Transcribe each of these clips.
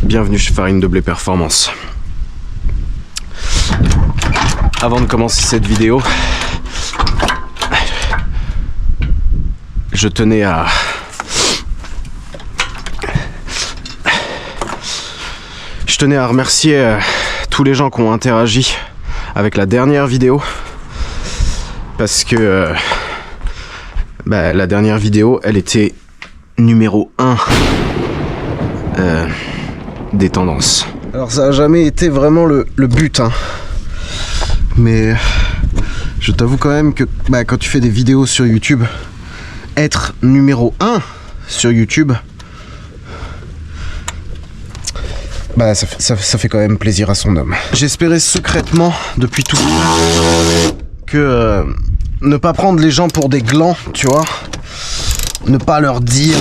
Bienvenue chez Farine de Blé Performance. Avant de commencer cette vidéo, je tenais à remercier tous les gens qui ont interagi avec la dernière vidéo, parce que la dernière vidéo, elle était numéro 1 des tendances. Alors ça a jamais été vraiment le but, hein. Mais je t'avoue quand même que quand tu fais des vidéos sur YouTube, être numéro 1 sur YouTube, ça fait quand même plaisir à son homme. J'espérais secrètement depuis tout que ne pas prendre les gens pour des glands, tu vois, ne pas leur dire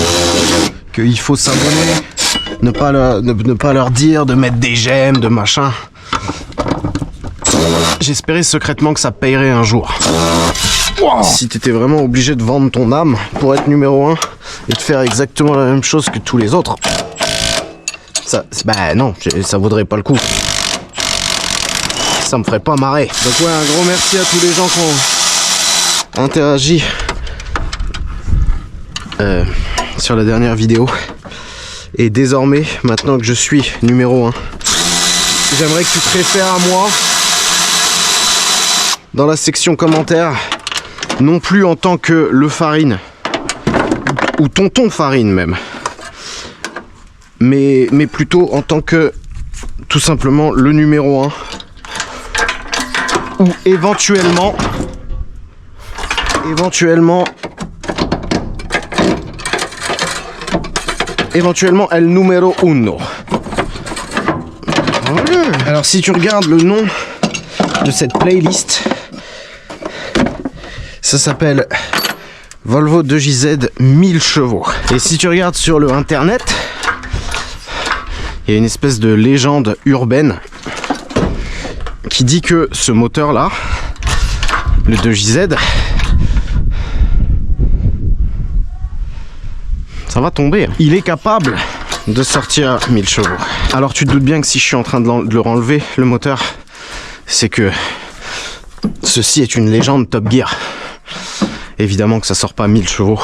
qu'il faut s'abonner, ne pas leur dire de mettre des j'aime, de machin. J'espérais secrètement que ça payerait un jour. Wow. Si t'étais vraiment obligé de vendre ton âme pour être numéro 1 et de faire exactement la même chose que tous les autres, non, ça vaudrait pas le coup. Ça me ferait pas marrer. Donc ouais, un gros merci à tous les gens qui ont interagi sur la dernière vidéo. Et désormais, maintenant que je suis numéro 1, j'aimerais que tu te réfères à moi dans la section commentaires, non plus en tant que le Farine ou tonton Farine même, mais plutôt en tant que tout simplement le numéro 1, ou éventuellement el numéro 1. Alors si tu regardes le nom de cette playlist, ça s'appelle Volvo 2JZ 1000 chevaux. Et si tu regardes sur le internet, il y a une espèce de légende urbaine qui dit que ce moteur là, le 2JZ, ça va tomber. Il est capable de sortir 1000 chevaux. Alors tu te doutes bien que si je suis en train de le renlever, le moteur, c'est que ceci est une légende Top Gear. Évidemment que ça sort pas 1000 chevaux.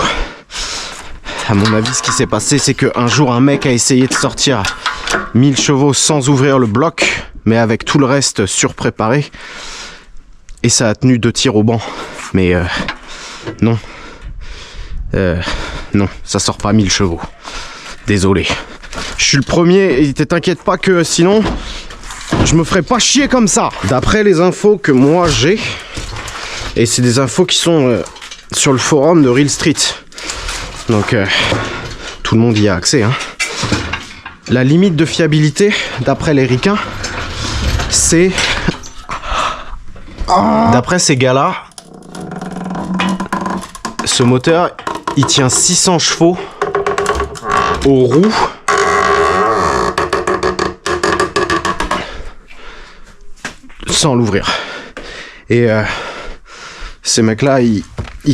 À mon avis, ce qui s'est passé, c'est qu'un jour un mec a essayé de sortir 1000 chevaux sans ouvrir le bloc, mais avec tout le reste surpréparé, et ça a tenu 2 tirs au banc. Mais non, ça sort pas 1000 chevaux. Désolé. Je suis le premier, et t'inquiète pas que sinon je me ferais pas chier comme ça. D'après les infos que moi j'ai, et c'est des infos qui sont sur le forum de Real Street, donc tout le monde y a accès, hein. La limite de fiabilité, d'après les ricains, c'est, d'après ces gars-là, ce moteur, il tient 600 chevaux aux roues sans l'ouvrir. Et ces mecs-là, ils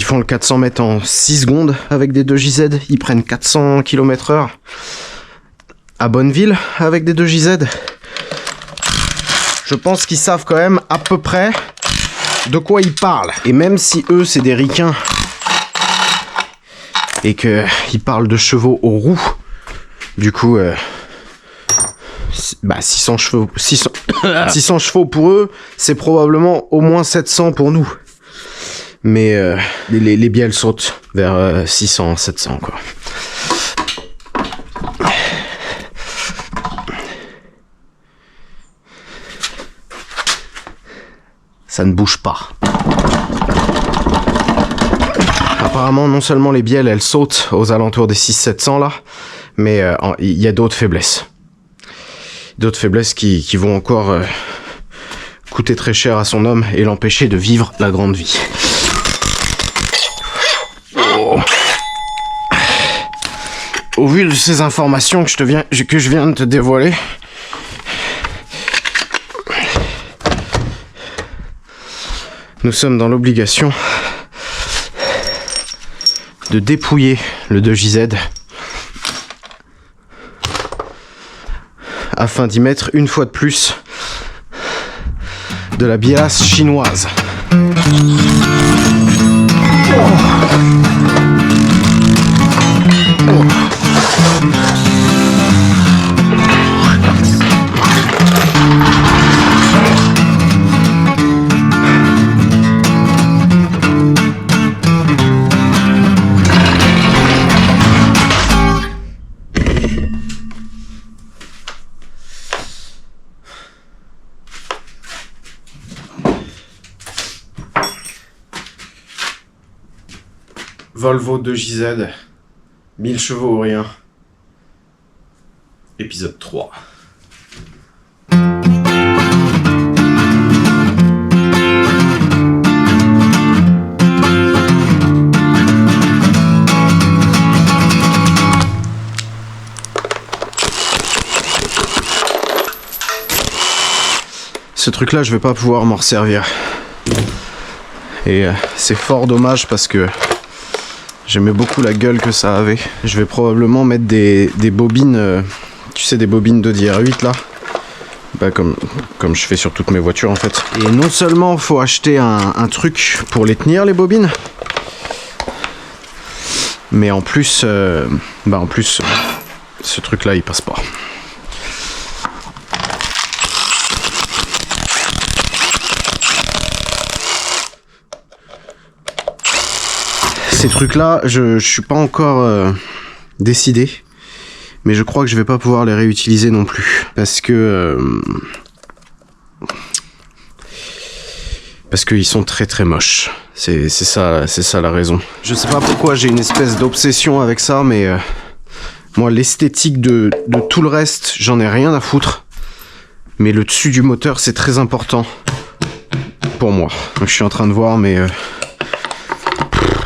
font le 400 mètres en 6 secondes avec des 2JZ. Ils prennent 400 km/h à Bonneville avec des 2JZ. Je pense qu'ils savent quand même à peu près de quoi ils parlent. Et même si eux, c'est des ricains et qu'ils parlent de chevaux aux roues, du coup, 600 chevaux pour eux, c'est probablement au moins 700 pour nous. Mais les bielles sautent vers 600, 700 quoi. Ça ne bouge pas. Apparemment, non seulement les bielles, elles sautent aux alentours des 600-700 là, mais il y a d'autres faiblesses. D'autres faiblesses qui vont encore coûter très cher à son homme et l'empêcher de vivre la grande vie. Oh. Au vu de ces informations que je viens de te dévoiler, nous sommes dans l'obligation de dépouiller le 2JZ afin d'y mettre une fois de plus de la bielasse chinoise. Volvo 2JZ, 1000 chevaux ou rien. Épisode 3. Ce truc-là, je vais pas pouvoir m'en resservir. Et c'est fort dommage parce que j'aimais beaucoup la gueule que ça avait. Je vais probablement mettre des bobines, tu sais, des bobines de DR8 là. Bah, comme je fais sur toutes mes voitures en fait. Et non seulement il faut acheter un truc pour les tenir les bobines, mais en plus, ce truc là il passe pas. Ces trucs-là, je suis pas encore décidé, mais je crois que je vais pas pouvoir les réutiliser non plus, parce que ils sont très très moches. C'est ça la raison. Je sais pas pourquoi j'ai une espèce d'obsession avec ça, mais moi l'esthétique de tout le reste, j'en ai rien à foutre, mais le dessus du moteur c'est très important pour moi. Donc je suis en train de voir, mais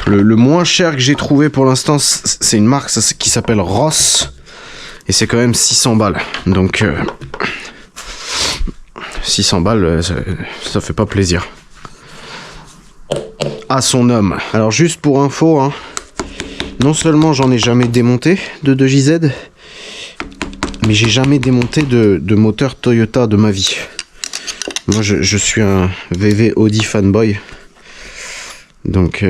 le moins cher que j'ai trouvé pour l'instant, c'est une marque qui s'appelle Ross. Et c'est quand même 600 balles. Donc 600 balles, ça fait pas plaisir. À son homme. Alors juste pour info, hein, non seulement j'en ai jamais démonté de 2JZ, mais j'ai jamais démonté de moteur Toyota de ma vie. Moi je suis un VV Audi fanboy. Donc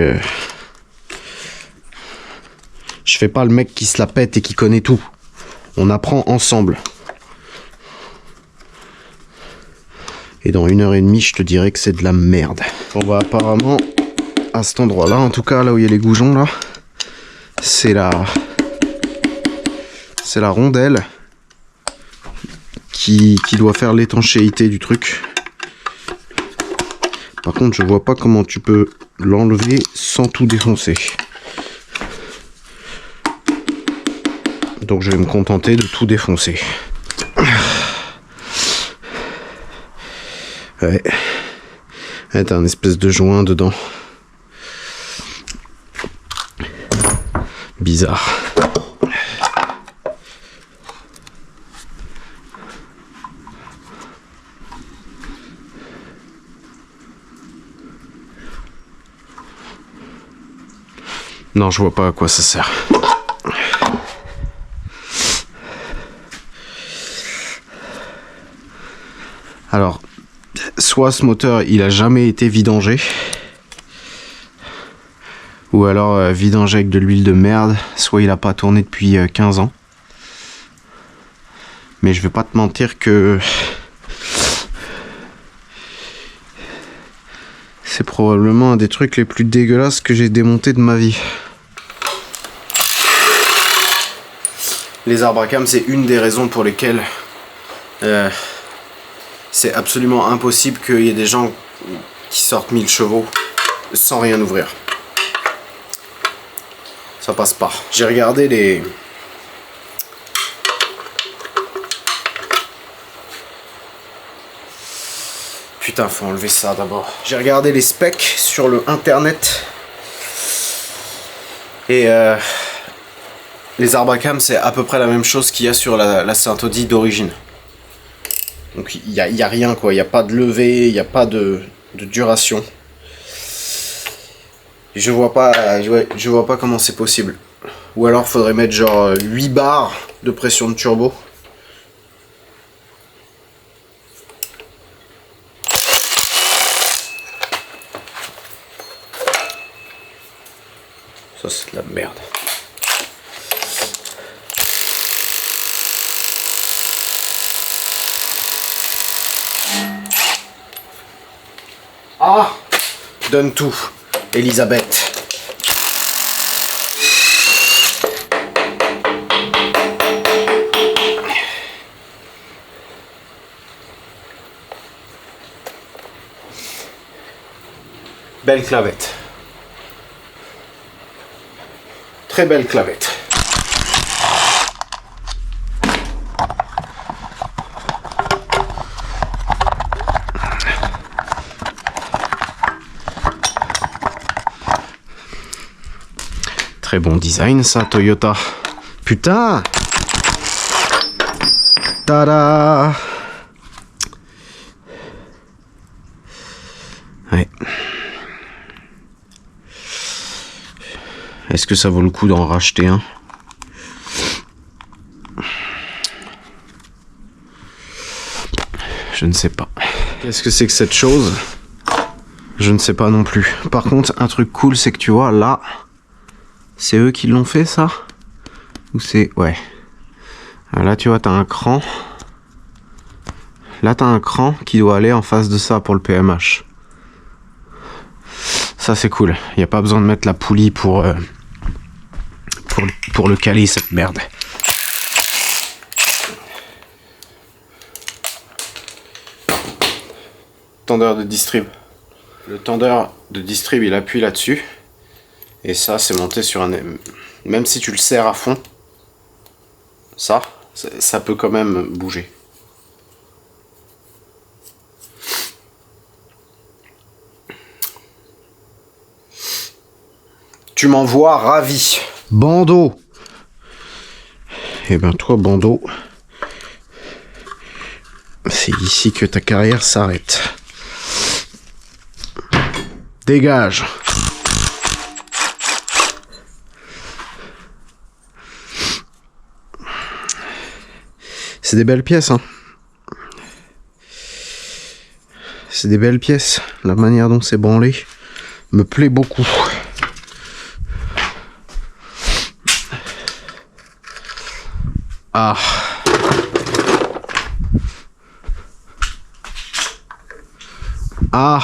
je fais pas le mec qui se la pète et qui connaît tout. On apprend ensemble. Et dans 1h30, je te dirais que c'est de la merde. Bon bah apparemment, à cet endroit-là, en tout cas là où il y a les goujons là, c'est la rondelle qui doit faire l'étanchéité du truc. Par contre, je vois pas comment tu peux l'enlever sans tout défoncer. Donc je vais me contenter de tout défoncer. Ouais. T'as un espèce de joint dedans. Bizarre. Non, je vois pas à quoi ça sert. Alors, soit ce moteur il a jamais été vidangé, ou alors vidangé avec de l'huile de merde, soit il a pas tourné depuis 15 ans. Mais je vais pas te mentir que c'est probablement un des trucs les plus dégueulasses que j'ai démonté de ma vie. Les arbres à cam, c'est une des raisons pour lesquelles c'est absolument impossible qu'il y ait des gens qui sortent 1000 chevaux sans rien ouvrir. Ça passe pas. J'ai regardé les... Putain, faut enlever ça d'abord. J'ai regardé les specs sur le internet. Et les arbres à cam, c'est à peu près la même chose qu'il y a sur la Saint-Audi d'origine. Donc il y a rien quoi, il n'y a pas de levée, il n'y a pas de duration. Je vois pas comment c'est possible. Ou alors faudrait mettre genre 8 bars de pression de turbo. Ça c'est de la merde. Ah! Donne tout, Elisabeth. Belle clavette. Très belle clavette. Très bon design ça, Toyota. Putain! Tada! Ouais. Est-ce que ça vaut le coup d'en racheter un? Je ne sais pas. Qu'est-ce que c'est que cette chose? Je ne sais pas non plus. Par contre, un truc cool, c'est que tu vois, là, c'est eux qui l'ont fait, ça? Ou c'est... Ouais. Là, tu vois, t'as un cran. Là, t'as un cran qui doit aller en face de ça pour le PMH. Ça, c'est cool. Il n'y a pas besoin de mettre la poulie pour le caler, cette merde. Tendeur de distrib. Le tendeur de distrib, il appuie là-dessus. Et ça, c'est monté sur un... Même si tu le serres à fond, ça peut quand même bouger. Tu m'en vois ravi. Bandeau. Eh ben toi, Bandeau, c'est ici que ta carrière s'arrête. Dégage. C'est des belles pièces, hein. C'est des belles pièces. La manière dont c'est branlé me plaît beaucoup. Ah. Ah.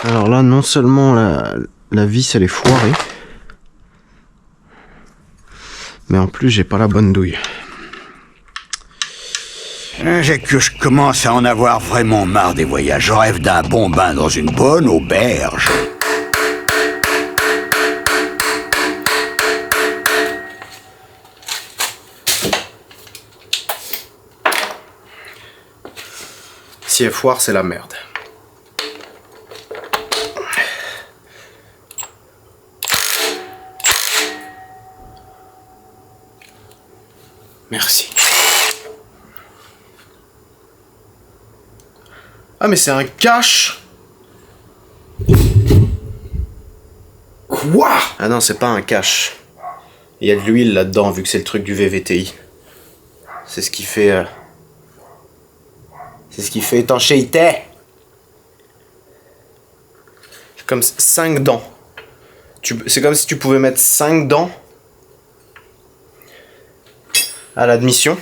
Alors là, non seulement la vis elle est foirée, mais en plus j'ai pas la bonne douille. Je commence à en avoir vraiment marre des voyages. Je rêve d'un bon bain dans une bonne auberge. Si elle foire, c'est la merde. Merci. Ah mais c'est un cache. Quoi? Ah non, c'est pas un cache. Il y a de l'huile là-dedans, vu que c'est le truc du VVTI. C'est ce qui fait... C'est ce qui fait étanchéité. C'est comme 5 dents. C'est comme si tu pouvais mettre 5 dents à l'admission,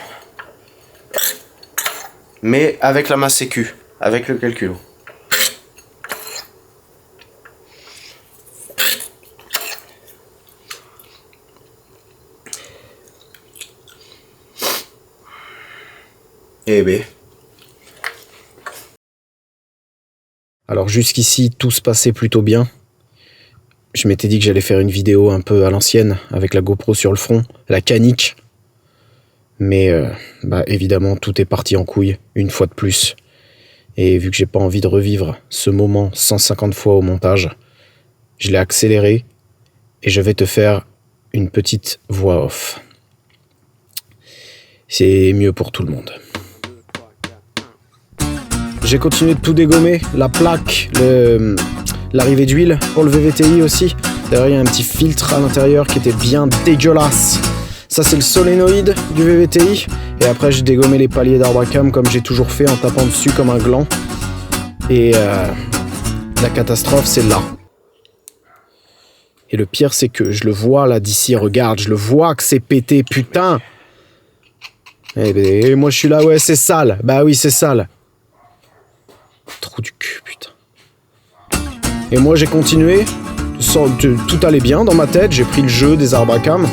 mais avec la masse sécu, avec le calcul. Eh ben. Alors jusqu'ici, tout se passait plutôt bien. Je m'étais dit que j'allais faire une vidéo un peu à l'ancienne, avec la GoPro sur le front, la canique. Mais évidemment, tout est parti en couille, une fois de plus. Et vu que j'ai pas envie de revivre ce moment 150 fois au montage, je l'ai accéléré et je vais te faire une petite voix off. C'est mieux pour tout le monde. j'ai continué de tout dégommer, la plaque, l'arrivée d'huile pour le VVTI aussi. D'ailleurs il y a un petit filtre à l'intérieur qui était bien dégueulasse. Ça c'est le solénoïde du VVTI. Et après j'ai dégommé les paliers d'Arbacam comme j'ai toujours fait en tapant dessus comme un gland. Et la catastrophe c'est là. Et le pire c'est que je le vois là d'ici, regarde, je le vois que c'est pété, putain. Et moi je suis là, ouais c'est sale, bah oui c'est sale. Trou du cul, putain. Et moi j'ai continué, tout allait bien dans ma tête, j'ai pris le jeu des Arbacam,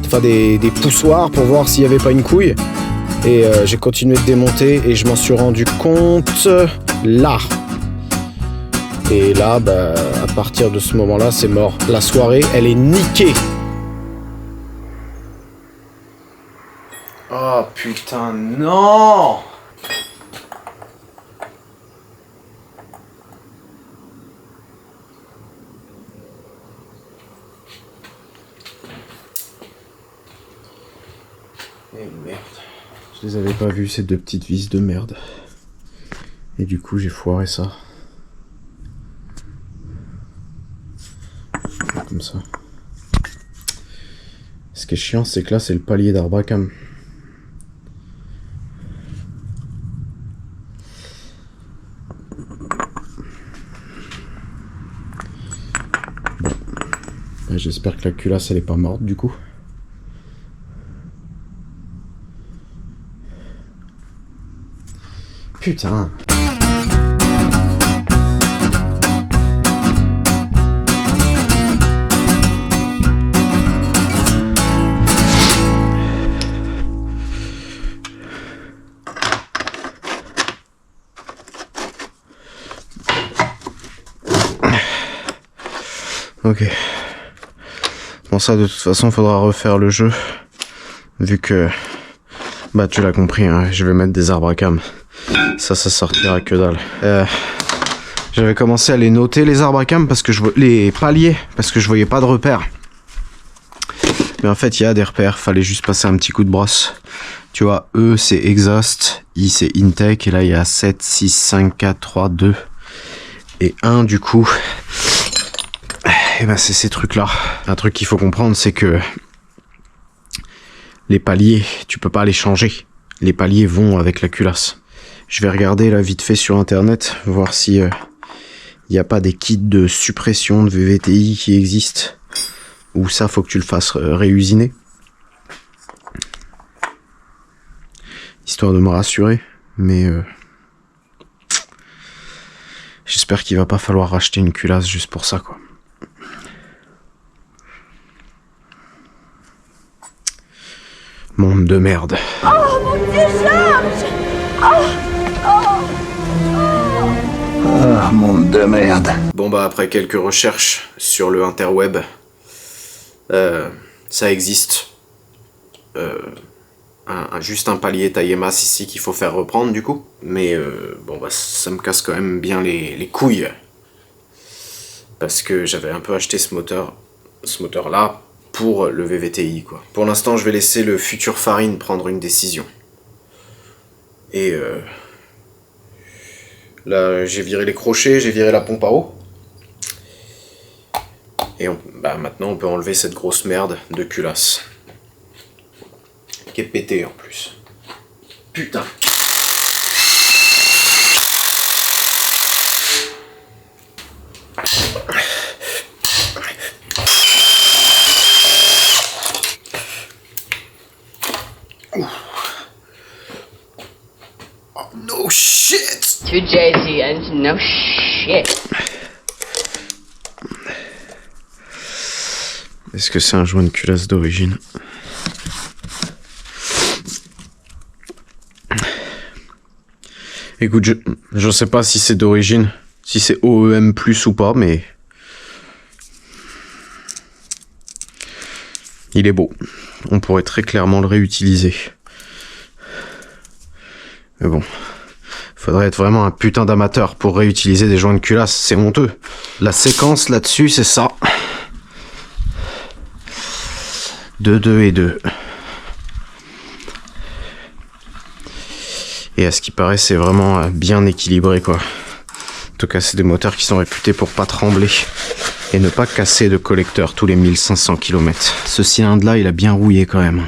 enfin des poussoirs pour voir s'il n'y avait pas une couille. Et j'ai continué de démonter et je m'en suis rendu compte là. Et là, bah, à partir de ce moment-là, c'est mort. La soirée, elle est niquée. Oh putain, non! Eh merde. Je les avais pas vus, ces deux petites vis de merde. Et du coup, j'ai foiré ça. Comme ça. Ce qui est chiant, c'est que là, c'est le palier d'Arbacam. Bon. J'espère que la culasse, elle est pas morte, du coup. Putain. Ok. Bon ça de toute façon faudra refaire le jeu. Vu que... Bah tu l'as compris, hein, je vais mettre des Arbacam. Ça sortira que dalle. J'avais commencé à les noter les Arbacam parce que les paliers, parce que je voyais pas de repères. Mais en fait il y a des repères, fallait juste passer un petit coup de brosse. Tu vois, E c'est exhaust, I c'est intake, et là il y a 7, 6, 5, 4, 3, 2 et 1 du coup. Et ben c'est ces trucs là. Un truc qu'il faut comprendre, c'est que les paliers, tu peux pas les changer. Les paliers vont avec la culasse. Je vais regarder là vite fait sur internet, voir si il n'y a pas des kits de suppression de VVTI qui existent. Ou ça faut que tu le fasses réusiner. Histoire de me rassurer. Mais j'espère qu'il va pas falloir racheter une culasse juste pour ça quoi. Monde de merde. Oh mon Dieu, Georges! Ah, monde de merde. Bon bah après quelques recherches sur le interweb, ça existe. Juste un palier taille masse ici qu'il faut faire reprendre du coup. Mais bon bah ça me casse quand même bien les couilles. Parce que j'avais un peu acheté ce moteur là pour le VVTI quoi. Pour l'instant je vais laisser le futur Farine prendre une décision. Et là j'ai viré les crochets, j'ai viré la pompe à eau. Et maintenant on peut enlever cette grosse merde de culasse. Qui est pétée en plus. Putain. Oh no shit! To Jay-Z and no shit. Est-ce que c'est un joint de culasse d'origine? Écoute, je sais pas si c'est d'origine, si c'est OEM plus ou pas, mais il est beau. On pourrait très clairement le réutiliser. Mais bon, faudrait être vraiment un putain d'amateur pour réutiliser des joints de culasse, c'est honteux. La séquence là-dessus, c'est ça. 2, 2 et 2. Et à ce qui paraît, c'est vraiment bien équilibré, quoi. En tout cas, c'est des moteurs qui sont réputés pour pas trembler et ne pas casser de collecteur tous les 1500 km. Ce cylindre-là, il a bien rouillé quand même.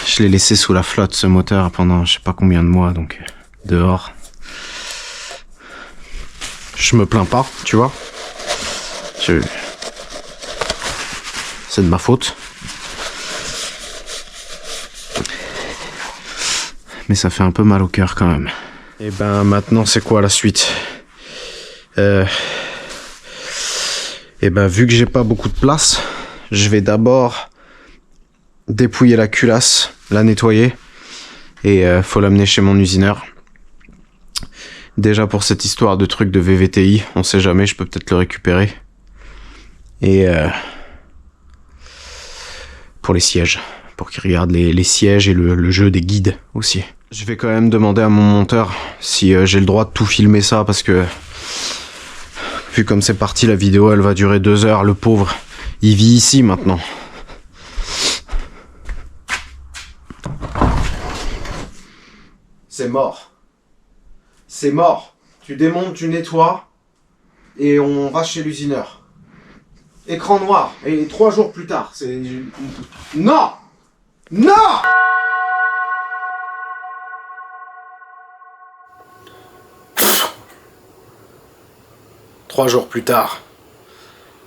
Je l'ai laissé sous la flotte, ce moteur, pendant je sais pas combien de mois, donc dehors. Je me plains pas, tu vois. C'est de ma faute. Mais ça fait un peu mal au cœur quand même. Et ben maintenant c'est quoi la suite? Et ben vu que j'ai pas beaucoup de place, je vais d'abord dépouiller la culasse, la nettoyer, et faut l'amener chez mon usineur. Déjà pour cette histoire de truc de VVTI, on sait jamais, je peux peut-être le récupérer. Et pour les sièges, pour qu'il regarde les sièges et le jeu des guides aussi. Je vais quand même demander à mon monteur si j'ai le droit de tout filmer ça, parce que vu comme c'est parti, la vidéo elle va durer 2 heures, le pauvre, il vit ici maintenant. C'est mort. C'est mort. Tu démontes, tu nettoies, et on va chez l'usineur. Écran noir. Et 3 jours plus tard, c'est... Non! Non! Trois jours plus tard.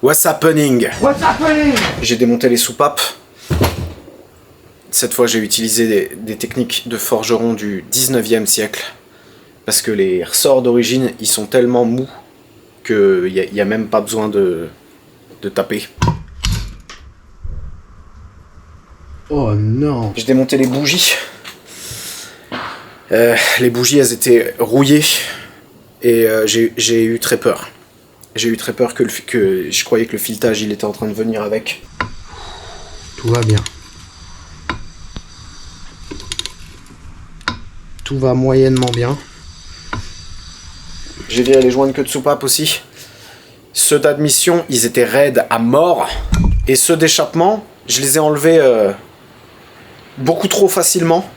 What's happening? What's happening? J'ai démonté les soupapes. Cette fois, j'ai utilisé des techniques de forgeron du 19e siècle. Parce que les ressorts d'origine, ils sont tellement mous qu'il n'y a même pas besoin de taper. Oh non! J'ai démonté les bougies. Les bougies, elles étaient rouillées. Et j'ai eu très peur. J'ai eu très peur que je croyais que le filetage, il était en train de venir avec. Tout va bien. Tout va moyennement bien. J'ai viré les joints de queue de soupape aussi. Ceux d'admission, ils étaient raides à mort. Et ceux d'échappement, je les ai enlevés beaucoup trop facilement.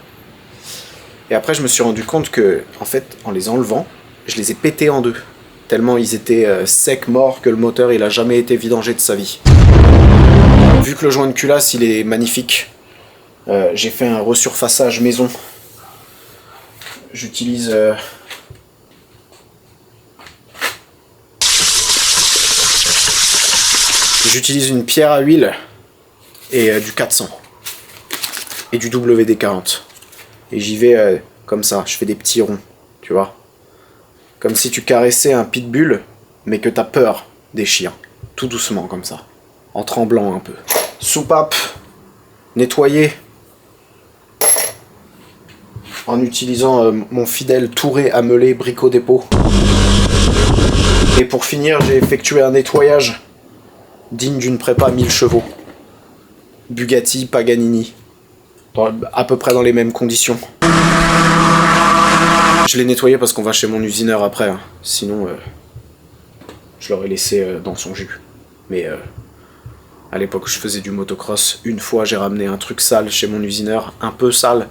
Et après, je me suis rendu compte que, en fait, en les enlevant, je les ai pétés en deux. Tellement ils étaient secs, morts, que le moteur, il a jamais été vidangé de sa vie. Vu que le joint de culasse, il est magnifique, j'ai fait un resurfaçage maison. J'utilise... J'utilise une pierre à huile et du 400 et du WD-40 et j'y vais comme ça, je fais des petits ronds, tu vois, comme si tu caressais un pitbull mais que t'as peur des chiens, tout doucement comme ça, en tremblant un peu. Soupape nettoyée en utilisant mon fidèle Touré à meuler Brico Dépôt. Et pour finir, j'ai effectué un nettoyage digne d'une prépa 1000 chevaux. Bugatti, Paganini. À peu près dans les mêmes conditions. Je l'ai nettoyé parce qu'on va chez mon usineur après. Hein. Sinon, je l'aurais laissé dans son jus. Mais à l'époque où je faisais du motocross, une fois j'ai ramené un truc sale chez mon usineur. Un peu sale.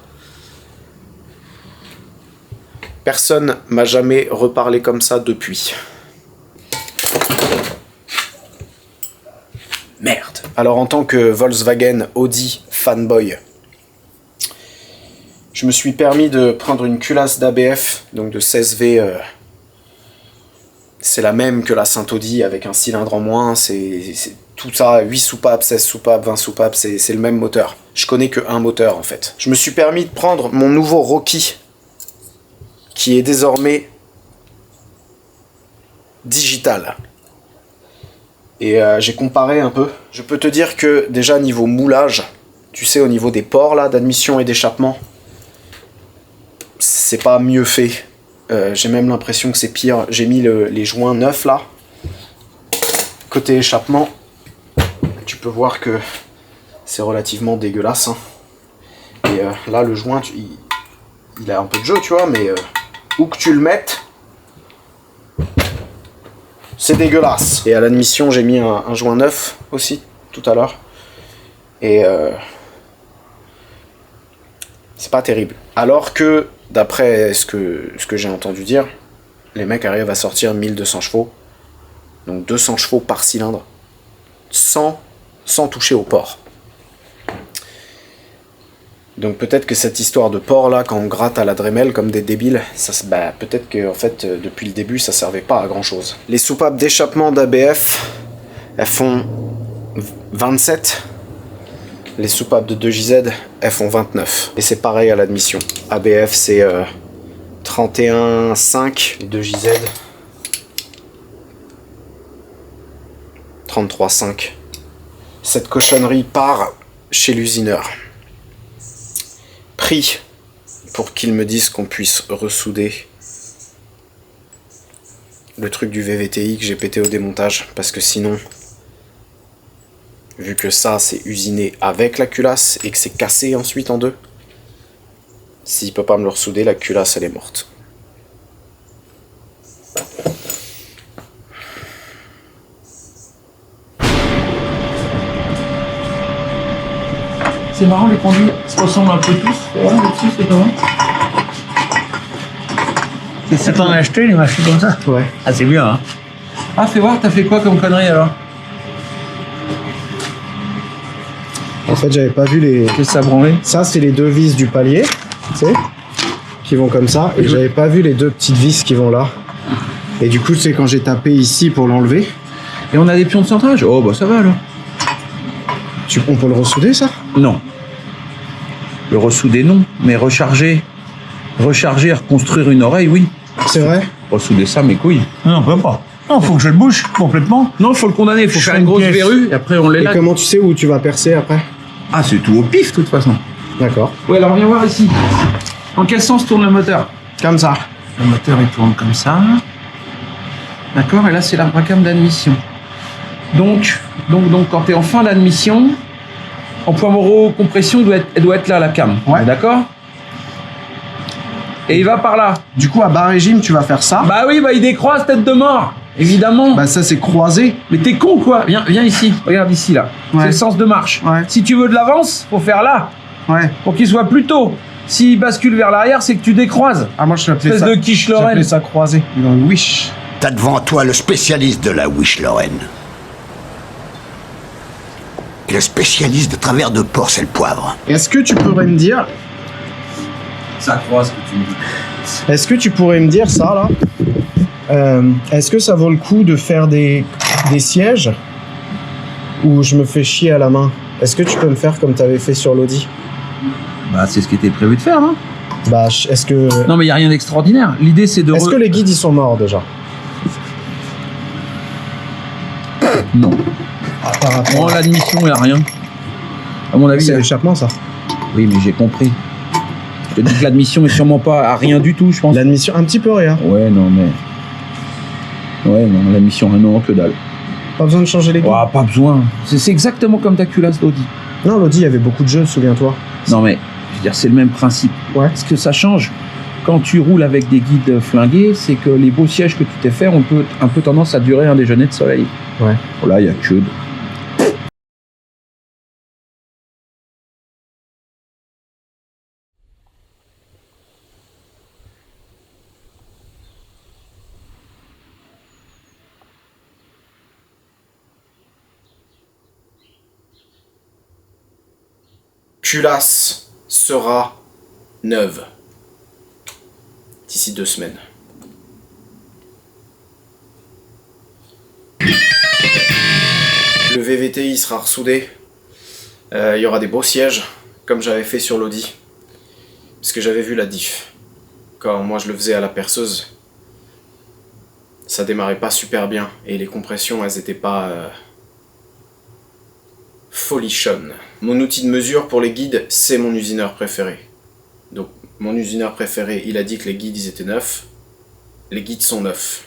Personne m'a jamais reparlé comme ça depuis. Merde. Alors en tant que Volkswagen Audi fanboy, je me suis permis de prendre une culasse d'ABF, donc de 16V. C'est la même que la Saint-Audi avec un cylindre en moins. C'est tout ça, 8 soupapes, 16 soupapes, 20 soupapes, c'est le même moteur. Je connais que un moteur en fait. Je me suis permis de prendre mon nouveau Rocky, qui est désormais digital. Et j'ai comparé un peu. Je peux te dire que déjà niveau moulage, tu sais, au niveau des ports là, d'admission et d'échappement, c'est pas mieux fait. J'ai même l'impression que c'est pire. J'ai mis les joints neufs là. Côté échappement, tu peux voir que c'est relativement dégueulasse. Hein. Et là, le joint, il a un peu de jeu, tu vois, mais où que tu le mettes, c'est dégueulasse. Et à l'admission, j'ai mis un joint neuf aussi, tout à l'heure. Et C'est pas terrible. Alors que, d'après ce que j'ai entendu dire, les mecs arrivent à sortir 1200 chevaux. Donc 200 chevaux par cylindre. Sans toucher au port. Donc peut-être que cette histoire de port là, quand on gratte à la Dremel comme des débiles, peut-être que en fait depuis le début ça servait pas à grand chose. Les soupapes d'échappement d'ABF, elles font 27. Les soupapes de 2JZ, elles font 29. Et c'est pareil à l'admission. ABF c'est 31,5 et 2JZ 33,5. Cette cochonnerie part chez l'usineur. Prix pour qu'ils me disent qu'on puisse ressouder le truc du VVTI que j'ai pété au démontage, parce que sinon, vu que ça c'est usiné avec la culasse et que c'est cassé ensuite en deux, s'il peut pas me le ressouder, la culasse elle est morte. C'est marrant, les conduits se ressemblent un peu tous. Ouais, là-dessus, c'est pas mal. C'est ça, t'en as acheté les machines comme ça? Ouais. Ah, c'est bien, hein. Ah, fais voir, t'as fait quoi comme connerie alors? En fait, j'avais pas vu les... Qu'est-ce que ça branlé? Ça, c'est les deux vis du palier, tu sais, qui vont comme ça. Et j'avais pas vu les deux petites vis qui vont là. Et du coup, c'est quand j'ai tapé ici pour l'enlever. Et on a des pions de centrage? Oh, bah ça va alors. On peut le ressouder, ça? Non. Le ressouder, non. Mais recharger et reconstruire une oreille, oui. C'est vrai? Ressouder ça, mes couilles. Non, peut pas. Non, faut que je le bouge complètement. Non, faut le condamner, faut faire une grosse pièce. verrue et après on Et l'élague. comment tu sais où tu vas percer après? Ah, c'est tout au pif, de toute façon. D'accord. Ouais, alors viens voir ici. En quel sens tourne le moteur? Comme ça. Le moteur, il tourne comme ça. D'accord, et là, c'est la bracam d'admission. Donc, quand tu es en fin d'admission, en point moraux, compression, elle doit être là, la cam. Ouais. D'accord? Et il va par là. Du coup, à bas régime, tu vas faire ça. Bah oui, bah il décroise, tête de mort. Évidemment. Bah ça, c'est croisé. Mais t'es con, quoi. Viens ici. Regarde ici, là. Ouais. C'est le sens de marche. Ouais. Si tu veux de l'avance, faut faire là. Ouais. Pour qu'il soit plus tôt. S'il bascule vers l'arrière, c'est que tu décroises. Ah, moi, je l'appelais Espèce ça... de quiche J'appelais Lorraine. ça croisé. Dans le wish. T'as devant toi le spécialiste de la Wish Lorraine. Et le spécialiste de travers de porc, c'est le poivre. Est-ce que tu pourrais me dire... Ça croise ce que tu me dis. Est-ce que tu pourrais me dire ça, là? Est-ce que ça vaut le coup de faire des sièges où je me fais chier à la main? Est-ce que tu peux me faire comme tu avais fait sur l'Audi? Bah, c'est ce qui était prévu de faire, hein. Bah, est-ce que... Non, mais il n'y a rien d'extraordinaire. L'idée, c'est de... Est-ce que les guides, ils sont morts, déjà? Non. Par rapport En l'admission, il n'y a rien. À mon avis, il y C'est a... l'échappement, ça. Oui, mais j'ai compris. Je te dis que l'admission est sûrement pas à rien du tout, je pense. L'admission, un petit peu rien. Ouais, non, mais... Ouais, non, l'admission, non, que dalle. Pas besoin de changer les guides. Ouais, pas besoin. C'est exactement comme ta culasse, l'Audi. Non, l'Audi, il y avait beaucoup de jeux, souviens-toi. Non, mais, je veux dire, c'est le même principe. Ouais. Ce que ça change, quand tu roules avec des guides flingués, c'est que les beaux sièges que tu t'es fait ont un peu tendance à durer un déjeuner de soleil. Ouais. Voilà, il y a que de... Culasse sera neuve d'ici 2 semaines. Le VVTI sera ressoudé. Il y aura des beaux sièges, comme j'avais fait sur l'Audi. Parce que j'avais vu la diff. Quand moi je le faisais à la perceuse, ça démarrait pas super bien. Et les compressions, elles étaient pas... folichonne. Mon outil de mesure pour les guides, c'est mon usineur préféré. Donc, mon usineur préféré, il a dit que les guides, ils étaient neufs. Les guides sont neufs.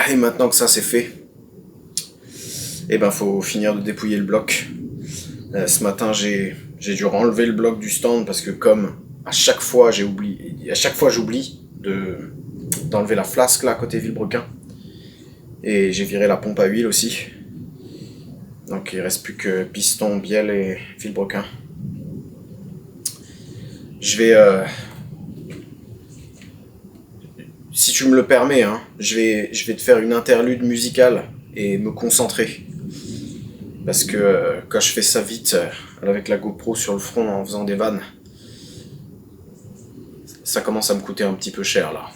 Et maintenant que ça, c'est fait, eh ben, faut finir de dépouiller le bloc. Ce matin, j'ai dû enlever le bloc du stand parce que comme à chaque fois, j'oublie d'enlever la flasque là, côté Villebrequin. Et j'ai viré la pompe à huile aussi. Donc il reste plus que piston, bielle et Villebrequin. Je vais... Si tu me le permets, hein, je vais te faire une interlude musicale et me concentrer. Parce que quand je fais ça vite, avec la GoPro sur le front en faisant des vannes, ça commence à me coûter un petit peu cher là.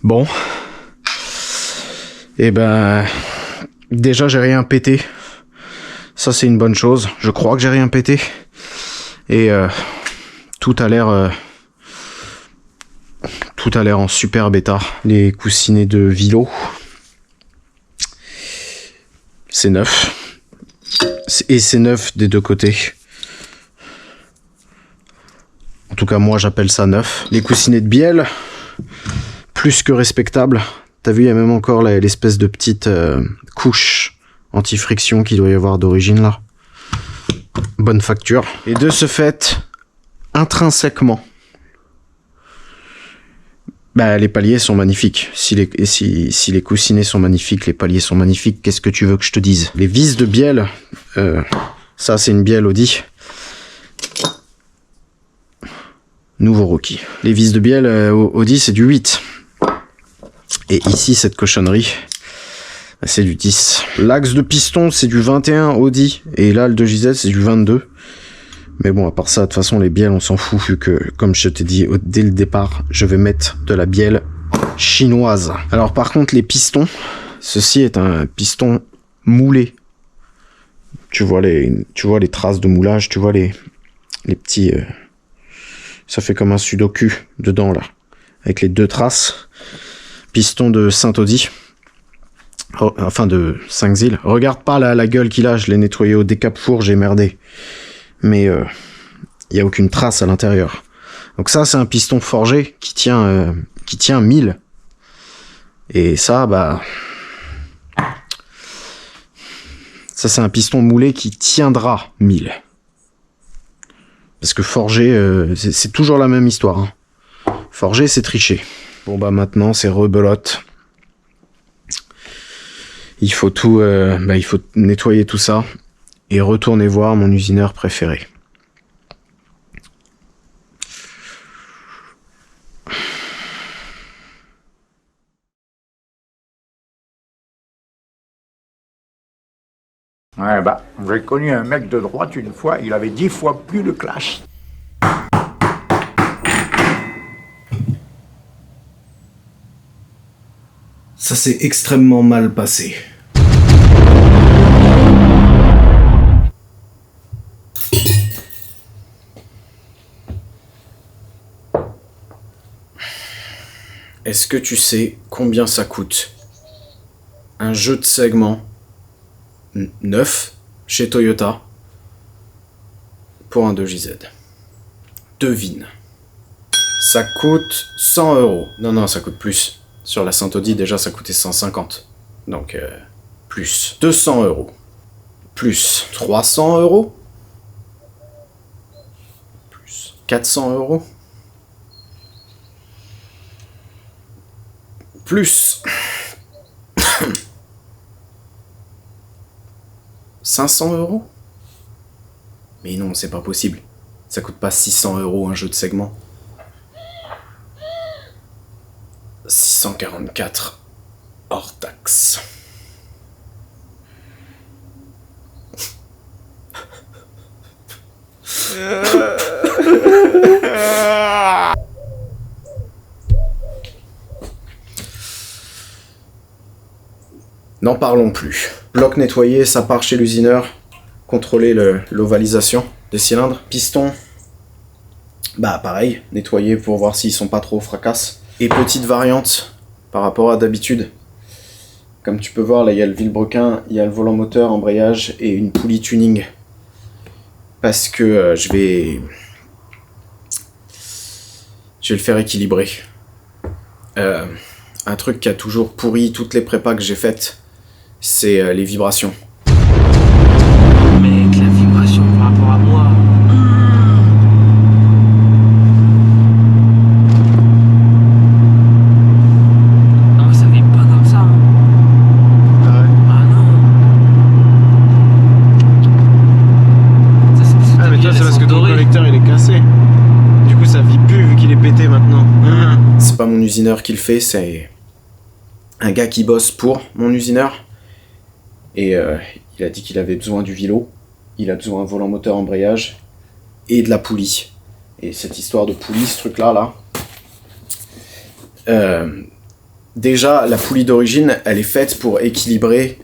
Bon. Et ben... Déjà, j'ai rien pété. Ça, c'est une bonne chose. Je crois que j'ai rien pété. Et tout a l'air... tout a l'air en super bêta. Les coussinets de Vilo. C'est neuf. Et c'est neuf des deux côtés. En tout cas, moi, j'appelle ça neuf. Les coussinets de Biel... plus que respectable. T'as vu, il y a même encore l'espèce de petite couche anti-friction qu'il doit y avoir d'origine là. Bonne facture. Et de ce fait, intrinsèquement, bah, les paliers sont magnifiques. Si les coussinets sont magnifiques, les paliers sont magnifiques, qu'est-ce que tu veux que je te dise? Les vis de bielle, ça c'est une bielle Audi. Nouveau Rocky. Les vis de bielle Audi, c'est du 8. Et ici, cette cochonnerie, c'est du 10. L'axe de piston, c'est du 21 Audi. Et là, le 2JZ, c'est du 22. Mais bon, à part ça, de toute façon, les bielles, on s'en fout, vu que, comme je t'ai dit dès le départ, je vais mettre de la bielle chinoise. Alors, par contre, les pistons, ceci est un piston moulé. Tu vois les traces de moulage, tu vois les petits... ça fait comme un sudoku dedans, là. Avec les deux traces. Piston de Saint-Audi. Enfin, de 5 îles. Regarde pas la gueule qu'il a, je l'ai nettoyé au décap-four, j'ai merdé. Mais il y a aucune trace à l'intérieur. Donc ça, c'est un piston forgé qui tient 1000. Et ça, bah... ça, c'est un piston moulé qui tiendra 1000. Parce que forgé, c'est toujours la même histoire. Hein. Forgé, c'est tricher. Bon bah maintenant, c'est rebelote. Il faut tout, il faut nettoyer tout ça et retourner voir mon usineur préféré. Ouais, bah, j'ai connu un mec de droite une fois, il avait 10 fois plus de classe. Ça s'est extrêmement mal passé. Est-ce que tu sais combien ça coûte un jeu de segment neuf chez Toyota pour un 2JZ? Devine. Ça coûte 100 €. Non, ça coûte plus. Sur la Saint-Audi, déjà, ça coûtait 150. Donc, plus 200 €. Plus 300 €. Plus 400 €. Plus 500 €? Mais non, c'est pas possible. Ça coûte pas 600 € un jeu de segment. 644 hors taxe. N'en parlons plus. Bloc nettoyé, ça part chez l'usineur. Contrôler l'ovalisation des cylindres. Piston, bah pareil, nettoyer pour voir s'ils sont pas trop fracasses. Et petite variante par rapport à d'habitude. Comme tu peux voir, là il y a le vilebrequin, il y a le volant moteur, embrayage et une poulie tuning. Parce que je vais le faire équilibrer. Un truc qui a toujours pourri toutes les prépas que j'ai faites, c'est les vibrations. Mec, la vibration par rapport à moi. Non, ça vibre pas comme ça. Ah non. Ça, c'est parce que mais toi c'est parce que ton collecteur il est cassé. Du coup ça vibre plus vu qu'il est pété maintenant. C'est pas mon usineur qui le fait, c'est un gars qui bosse pour mon usineur. Et il a dit qu'il avait besoin du vilo, il a besoin d'un volant moteur embrayage et de la poulie. Et cette histoire de poulie, ce truc-là, déjà la poulie d'origine, elle est faite pour équilibrer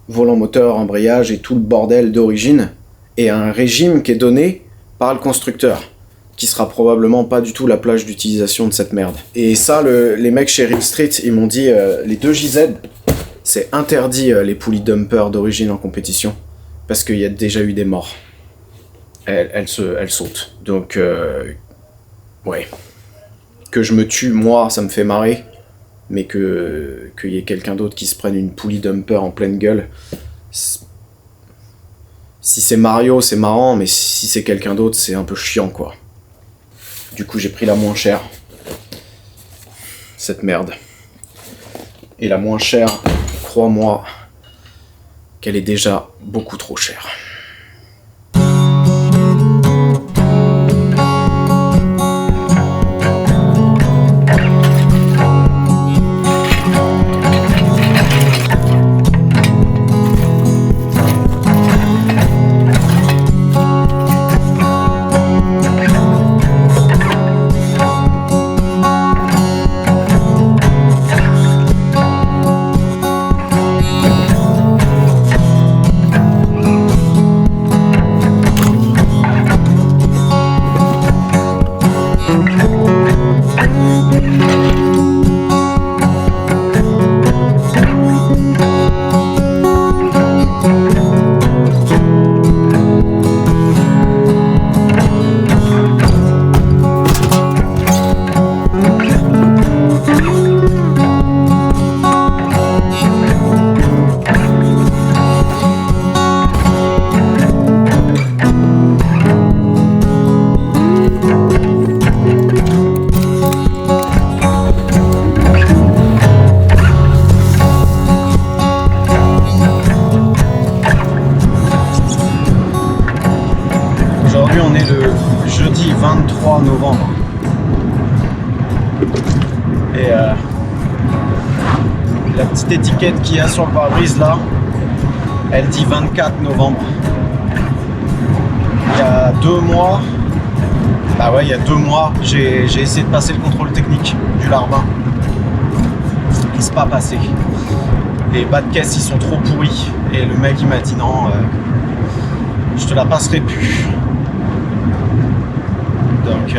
volant moteur, embrayage et tout le bordel d'origine, et un régime qui est donné par le constructeur, qui sera probablement pas du tout la plage d'utilisation de cette merde. Et ça, les mecs chez Rip Street, ils m'ont dit, les 2JZ, c'est interdit les poulies dumper d'origine en compétition, parce qu'il y a déjà eu des morts. Elles sautent. Donc, ouais. Que je me tue, moi, ça me fait marrer, mais qu'il y ait quelqu'un d'autre qui se prenne une poulie dumper en pleine gueule, si c'est Mario, c'est marrant, mais si c'est quelqu'un d'autre, c'est un peu chiant, quoi. Du coup, j'ai pris la moins chère. Cette merde. Et la moins chère, crois-moi, qu'elle est déjà beaucoup trop chère. Aujourd'hui, on est le jeudi 23 novembre. Et la petite étiquette qu'il y a sur le pare-brise là, elle dit 24 novembre. Il y a 2 mois, bah ouais, il y a 2 mois, j'ai essayé de passer le contrôle technique du Larbin. Il s'est pas passé. Les bas de caisse ils sont trop pourris. Et le mec il m'a dit non, je te la passerai plus. Donc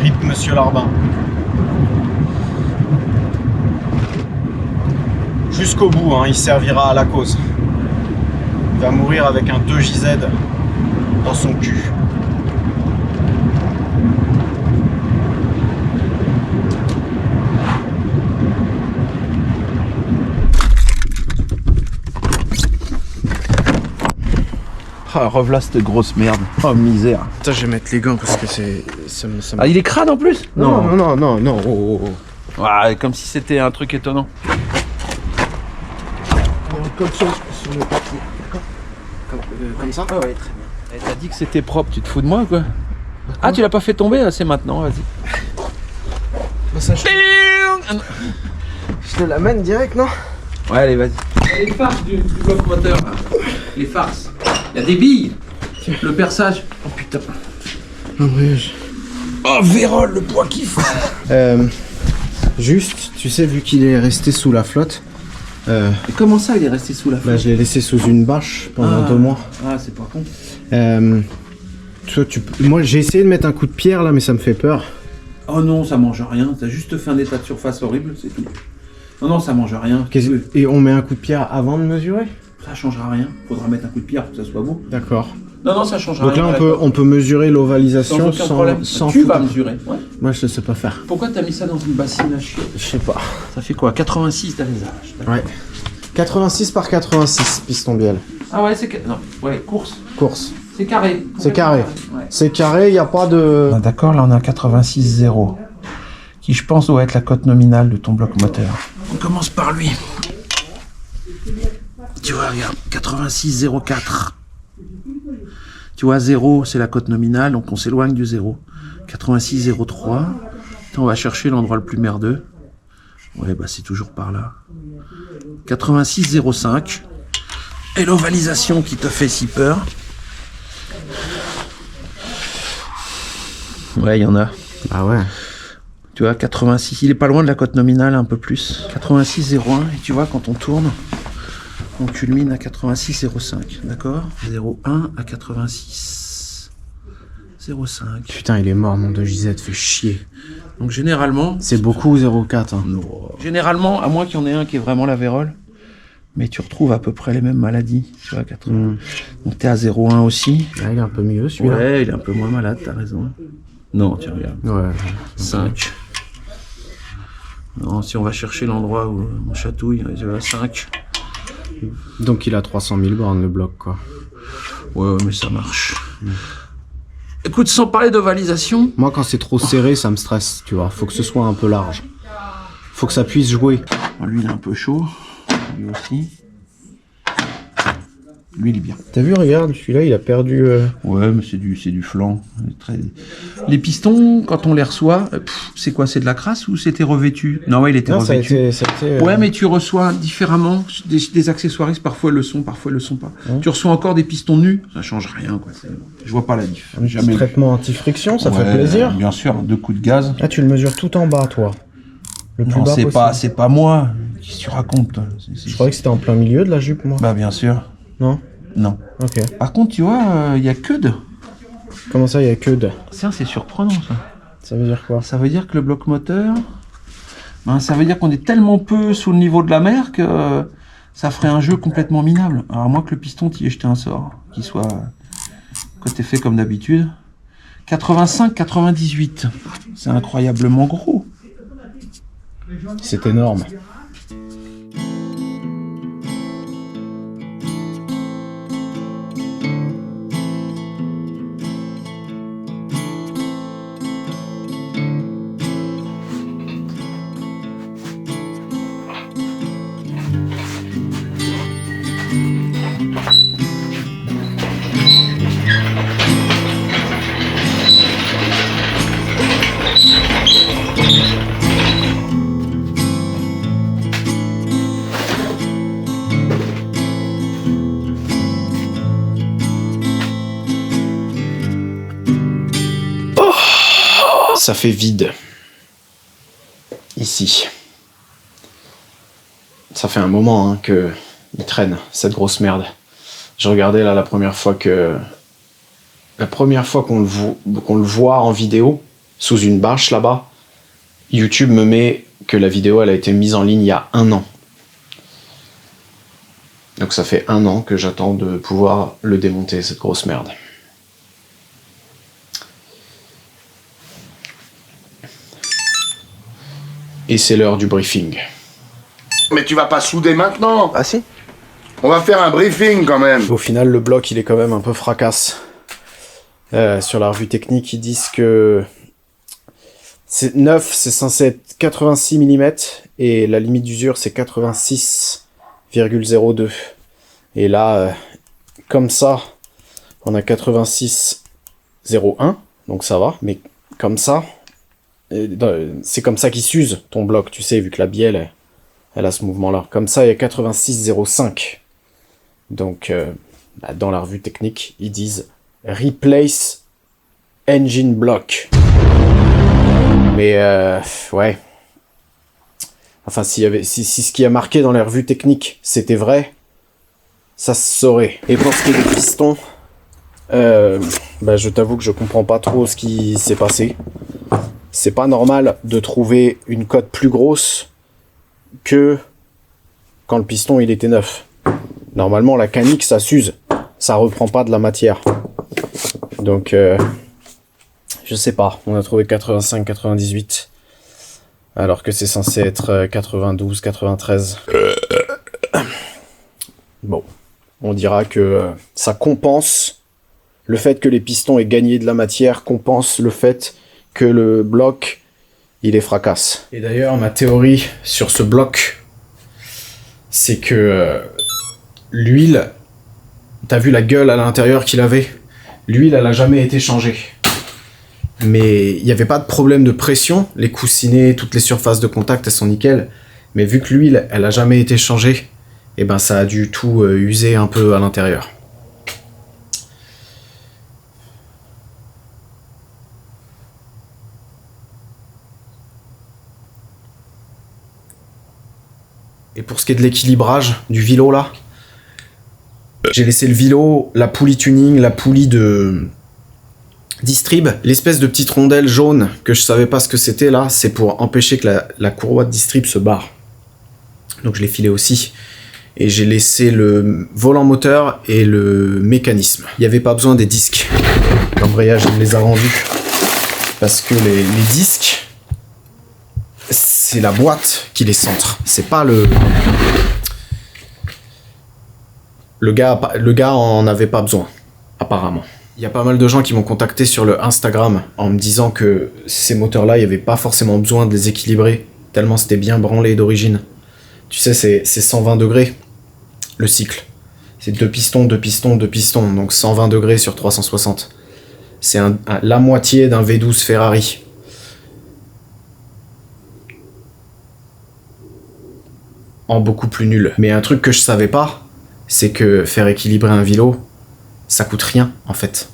RIP Monsieur Larbin. Jusqu'au bout, hein, il servira à la cause. Il va mourir avec un 2JZ dans son cul. Ah, revoilà cette grosse merde. Oh, misère. Putain, je vais mettre les gants parce que c'est... Ah, il est crade en plus? Non. Oh. Ouais, comme si c'était un truc étonnant. comme sur le papier. D'accord. Comme ça? Ah ouais, très bien. Eh, t'as dit que c'était propre, tu te fous de moi quoi? Ah, tu l'as pas fait tomber, là, c'est maintenant, vas-y. Bah, ça, je te l'amène direct, non? Ouais, allez, vas-y. Les farces du bloc moteur, là. Les farces. Il y a des billes. Le perçage. Oh putain. Oh, Vérole, le poids qu'il faut. Juste, tu sais, vu qu'il est resté sous la flotte, Et comment ça, il est resté sous la flotte? bah, je l'ai laissé sous une bâche pendant 2 mois. Ah, c'est pas con. Toi, moi, j'ai essayé de mettre un coup de pierre là, mais ça me fait peur. Oh non, ça mange rien. T'as juste fait un état de surface horrible, c'est tout. Non, non, ça mange rien. Et on met un coup de pierre avant de mesurer? Ça changera rien. Faudra mettre un coup de pierre pour que ça soit beau. D'accord. Non, non, ça changera Donc rien. là, on peut mesurer l'ovalisation sans aucun problème. sans Tu vas foutre. mesurer. Ouais. Moi, je ne sais pas faire. Pourquoi t'as mis ça dans une bassine à chier? Je sais pas. Ça fait quoi? 86 d'alésage. Ouais. 86 par 86, piston bielle. Ah ouais, c'est... Non, ouais, course. Course. C'est carré. C'est carré. Ouais. C'est carré, il n'y a pas de... Ah, d'accord, là on a 86,0. Qui je pense doit être la cote nominale de ton bloc moteur. On commence par lui. Tu vois, regarde, 86,04. Tu vois, 0 c'est la cote nominale, donc on s'éloigne du 0. 86,03. On va chercher l'endroit le plus merdeux. Ouais, bah c'est toujours par là. 86,05. Et l'ovalisation qui te fait si peur. Ouais, il y en a. Ah ouais. Tu vois, 86, il est pas loin de la cote nominale, un peu plus. 86,01, et tu vois, quand on tourne, on culmine à 86,05, d'accord? 0,1 à 86,05. Putain, il est mort, mon 2JZ, fait chier. Donc généralement... C'est beaucoup 0,4. Hein. Généralement, à moins qu'il y en ait un qui est vraiment la vérole, mais tu retrouves à peu près les mêmes maladies, tu vois, 80. Donc t'es à 0,1 aussi. Ah, il est un peu mieux, celui-là. Ouais, il est un peu moins malade, t'as raison. Non, tiens, regarde. Ouais. 5. Non, si on va chercher l'endroit où on chatouille, tu vois, 5. Donc il a 300 000 bornes, le bloc, quoi. Ouais, mais ça marche. Écoute, sans parler d'ovalisation... Moi, quand c'est trop serré, ça me stresse, tu vois. Faut que ce soit un peu large. Faut que ça puisse jouer. Lui, il est un peu chaud. Lui aussi. Lui, il est bien. T'as vu, regarde, celui-là, il a perdu... Ouais, mais c'est du flanc. Les pistons, quand on les reçoit, c'est quoi? C'est de la crasse ou c'était revêtu? Non, ouais, il était revêtu. Ça a été, Ouais, mais tu reçois différemment. Des accessoiristes, parfois le sont, parfois le sont pas. Tu reçois encore des pistons nus, ça change rien, quoi. Je vois pas la diff. Un petit traitement anti-friction, ça fait plaisir. Bien sûr, 2 coups de gaz. Ah, tu le mesures tout en bas, toi. Le plus Non, bas possible. c'est pas moi. Qu'est-ce que tu racontes, toi? Je croyais que c'était en plein milieu de la jupe, moi. Bah, bien sûr. Non? Non. Ok. Par contre, tu vois, il y a que de. Comment ça, il y a que de... Tiens, c'est surprenant, ça. Ça veut dire quoi? Ça veut dire que le bloc moteur, ben, ça veut dire qu'on est tellement peu sous le niveau de la mer que ça ferait un jeu complètement minable. Alors, à moins que le piston t'y ait jeté un sort, qui soit côté fait comme d'habitude. 85-98. C'est incroyablement gros. C'est énorme. Ça fait vide. Ici. Ça fait un moment que il traîne, cette grosse merde. Je regardais là la première fois qu'on le voit en vidéo, sous une bâche là-bas, YouTube me met que la vidéo elle a été mise en ligne il y a 1 an. Donc ça fait 1 an que j'attends de pouvoir le démonter, cette grosse merde. Et c'est l'heure du briefing. Mais tu vas pas souder maintenant. Ah si? On va faire un briefing quand même. Au final, le bloc, il est quand même un peu fracasse. Sur la revue technique, ils disent que c'est 9, c'est censé être 86 mm, et la limite d'usure, c'est 86 86,02. Et là, comme ça, on a 86,01. Donc ça va, mais comme ça, c'est comme ça qu'il s'use ton bloc, tu sais, vu que la bielle, elle a ce mouvement-là. Comme ça, il y a 86,05. Donc, dans la revue technique, ils disent « Replace engine block ». Mais, ouais. Enfin, si ce qui a marqué dans les revues techniques, c'était vrai, ça se saurait. Et pour ce qui est des pistons, je t'avoue que je comprends pas trop ce qui s'est passé. C'est pas normal de trouver une cote plus grosse que quand le piston il était neuf. Normalement, la canique, ça s'use. Ça reprend pas de la matière. Donc, je sais pas. On a trouvé 85, 98. Alors que c'est censé être 92, 93. Bon. On dira que ça compense le fait que les pistons aient gagné de la matière, compense le fait que le bloc, il est fracasse. Et d'ailleurs, ma théorie sur ce bloc, c'est que l'huile, t'as vu la gueule à l'intérieur qu'il avait? L'huile, elle a jamais été changée. Mais il n'y avait pas de problème de pression, les coussinets, toutes les surfaces de contact, elles sont nickel. Mais vu que l'huile, elle a jamais été changée, et ben ça a dû tout user un peu à l'intérieur. Et pour ce qui est de l'équilibrage du vélo là, j'ai laissé le vélo, la poulie tuning, la poulie de distrib, l'espèce de petite rondelle jaune que je savais pas ce que c'était là, c'est pour empêcher que la courroie de distrib se barre. Donc je l'ai filé aussi. Et j'ai laissé le volant moteur et le mécanisme. Il n'y avait pas besoin des disques. L'embrayage, il me les a rendus. Parce que les disques, c'est la boîte qui les centre. C'est pas le gars en avait pas besoin, apparemment. Il y a pas mal de gens qui m'ont contacté sur le Instagram en me disant que ces moteurs-là, il n'y avait pas forcément besoin de les équilibrer, tellement c'était bien branlé d'origine. Tu sais, c'est 120 degrés le cycle. C'est 2 pistons, 2 pistons, 2 pistons, donc 120 degrés sur 360. C'est la moitié d'un V12 Ferrari. En beaucoup plus nul. Mais un truc que je savais pas, c'est que faire équilibrer un vélo, ça coûte rien, en fait.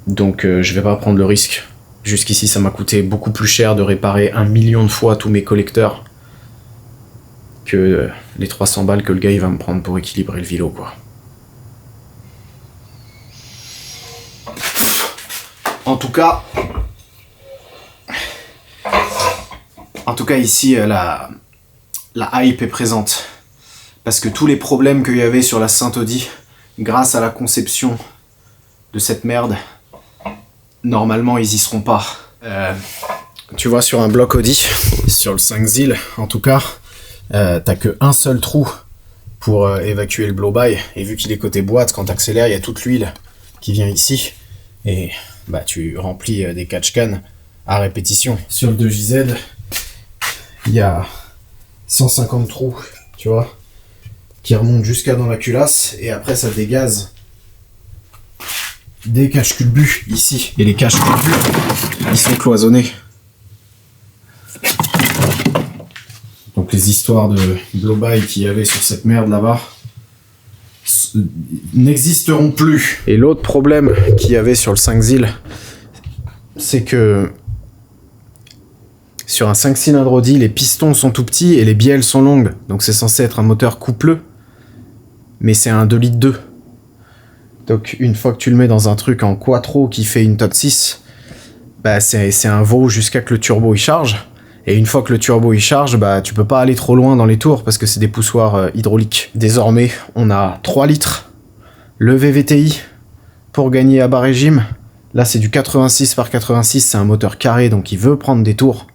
Donc je vais pas prendre le risque. Jusqu'ici, ça m'a coûté beaucoup plus cher de réparer 1 million de fois tous mes collecteurs que les 300 balles que le gars il va me prendre pour équilibrer le vélo, quoi. En tout cas ici, la hype est présente. Parce que tous les problèmes qu'il y avait sur la Saint-Audi, grâce à la conception de cette merde, normalement, ils y seront pas. Tu vois, sur un bloc Audi, sur le 5-Zil, en tout cas, t'as que un seul trou pour évacuer le blow-by. Et vu qu'il est côté boîte, quand t'accélères, il y a toute l'huile qui vient ici. Et bah, tu remplis des catch-can à répétition. Sur le 2JZ, il y a 150 trous, tu vois, qui remontent jusqu'à dans la culasse. Et après, ça dégaze des cache-culbus ici. Et les cache-culbus, ils sont cloisonnés. Donc les histoires de blow-by qu'il y avait sur cette merde là-bas n'existeront plus. Et l'autre problème qu'il y avait sur le 5-Zil, c'est que sur un 5 cylindres Audi, les pistons sont tout petits et les bielles sont longues. Donc c'est censé être un moteur coupleux, mais c'est un 2,2 litres. Donc une fois que tu le mets dans un truc en quattro qui fait une tonne 6, bah c'est un veau jusqu'à que le turbo il charge. Et une fois que le turbo il charge, bah tu peux pas aller trop loin dans les tours parce que c'est des poussoirs hydrauliques. Désormais, on a 3 litres. Le VVTI pour gagner à bas régime. Là c'est du 86 par 86, c'est un moteur carré donc il veut prendre des tours.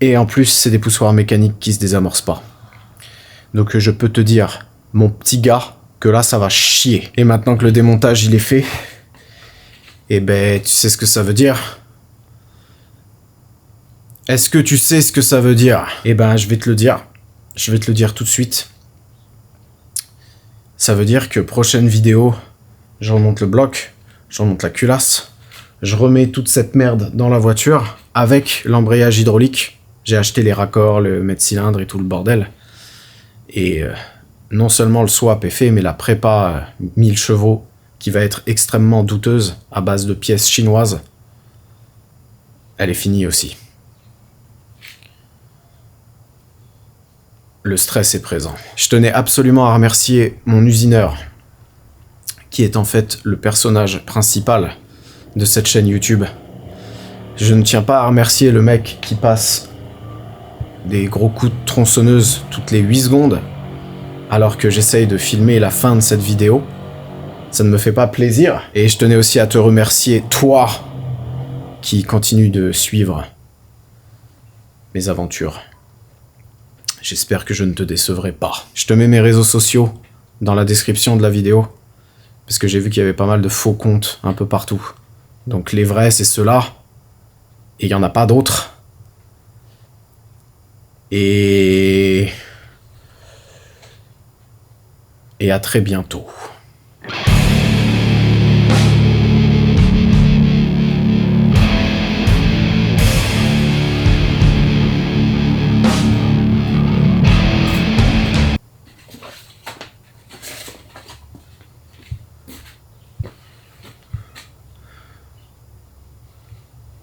Et en plus c'est des poussoirs mécaniques qui se désamorcent pas. Donc je peux te dire, mon petit gars, que là ça va chier. Et maintenant que le démontage il est fait, et ben tu sais ce que ça veut dire? Est-ce que tu sais ce que ça veut dire? Eh ben je vais te le dire. je vais te le dire tout de suite. Ça veut dire que prochaine vidéo, je remonte le bloc, je remonte la culasse, je remets toute cette merde dans la voiture avec l'embrayage hydraulique. J'ai acheté les raccords, le mètre-cylindre et tout le bordel. Et non seulement le swap est fait, mais la prépa 1000 chevaux, qui va être extrêmement douteuse à base de pièces chinoises, elle est finie aussi. Le stress est présent. Je tenais absolument à remercier mon usineur, qui est en fait le personnage principal de cette chaîne YouTube. Je ne tiens pas à remercier le mec qui passe des gros coups de tronçonneuse toutes les 8 secondes, alors que j'essaye de filmer la fin de cette vidéo. Ça ne me fait pas plaisir. Et je tenais aussi à te remercier, toi, qui continue de suivre mes aventures. J'espère que je ne te décevrai pas. Je te mets mes réseaux sociaux dans la description de la vidéo, parce que j'ai vu qu'il y avait pas mal de faux comptes un peu partout. Donc les vrais, c'est ceux-là, et il n'y en a pas d'autres. Et à très bientôt.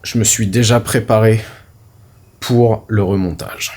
Je me suis déjà préparé pour le remontage.